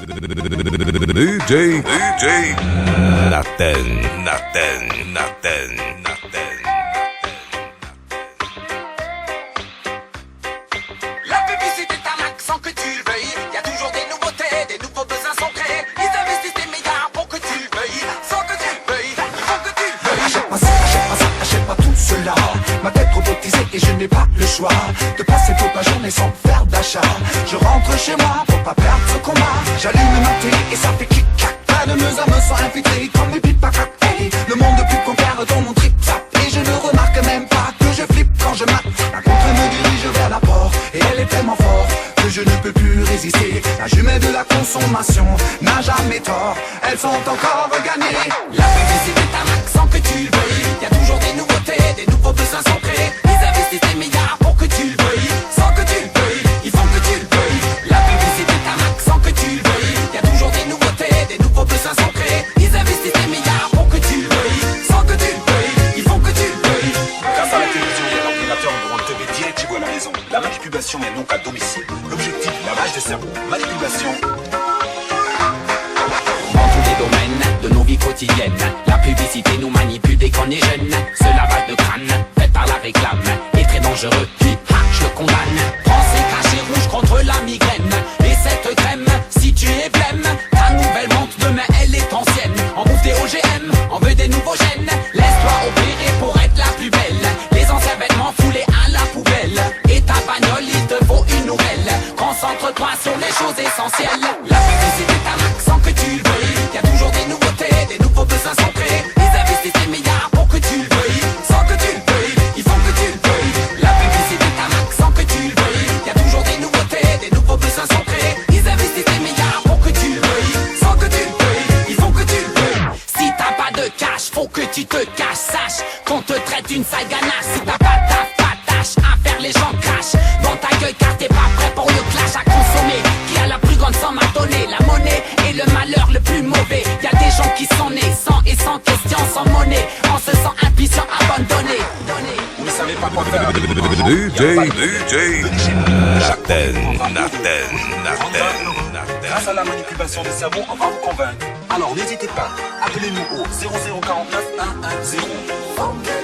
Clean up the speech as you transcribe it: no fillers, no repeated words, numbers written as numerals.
DJ, nothing. La publicité est un accent que tu le veuilles. Y a toujours des nouveautés, des nouveaux besoins sont créés. Ils investissent des milliards pour que tu le veuilles. Sans que tu le veuilles, il faut que tu le veuilles. Achète-moi ça, achète-moi ça, achète-moi tout cela. Ma tête robotisée et je n'ai pas le choix de passer toute ma journée sans faire d'achat. Je rentre chez moi pour pas perdre ce combat. J'allume ma télé et ça fait clic-clac. Plein de meuse à me sont infiltrés comme des pipes à crack. Hey, le monde de pub conquiert dans mon trip-trap. Et je ne remarque même pas que je flippe quand je mate. La contre me dirige vers la porte et elle est tellement forte que je ne peux plus résister. La jumelle de la consommation n'a jamais tort. Elles sont encore gagnées. La publicité est un accent que tu le veuilles. Y a toujours des nouveautés, des nouveaux besoins sont créés. Ils investissent des milliards pour que tu le veuilles. Sans que tu le veuilles, il faut que tu le veuilles. La publicité est un accent que tu le veuilles. Y a toujours des nouveautés, des nouveaux besoins sont créés. Ils investissent des milliards pour que tu le veuilles. Sans que tu le veuilles, il faut que tu le veuilles. Grâce à la télévision et à l'ordinateur, nous pourrons te directivement à la maison. La manipulation est donc à domicile. L'objectif, lavage des cerveaux. Manipulation. Dans tous les domaines de nos vies quotidiennes, la publicité nous manipule dès qu'on est jeune. Ce lavage de crâne, fait par la réclame, est très dangereux, puis je le condamne. Prends ces cachets rouges contre la migraine. Et cette crème, si tu es blême, ta nouvelle montre demain elle est ancienne. On bouffe des OGM, on veut des nouveaux gènes. Laisse-toi opérer pour être la plus belle. Les anciens vêtements foulés à la poubelle. Et ta bagnole, il te faut une nouvelle. Concentre-toi sur les choses essentielles. La publicité est un accent que tu le veuilles. Y a toujours des nouveautés, des nouveaux besoins sont créés. Ils investissent des milliards pour que tu le veuilles. Sans que tu le veuilles, il faut que tu le veuilles. La publicité est un accent que tu le veuilles. Y a toujours des nouveautés, des nouveaux besoins sont créés. Ils investissent des milliards pour que tu le veuilles. Sans que tu le veuilles, il faut que tu le veuilles. Si t'as pas de cash, faut que tu te caches. Sache qu'on te traite une sale ganache. Si t'as pas ta patache à faire, les gens crachent dans ta gueule car t'es pas prêt pour le clash à consommer. Qui a la plus grande somme à donner? La monnaie est le malheur le plus mauvais. Y a des gens qui sont nés sans et sans question, sans monnaie, en se sent impuissant, abandonné. Vous ne savez pas quoi faire. DJ, nothing. Grâce à la manipulation des cerveaux, on va vous convaincre. Alors n'hésitez pas, appelez-nous au 0049 110.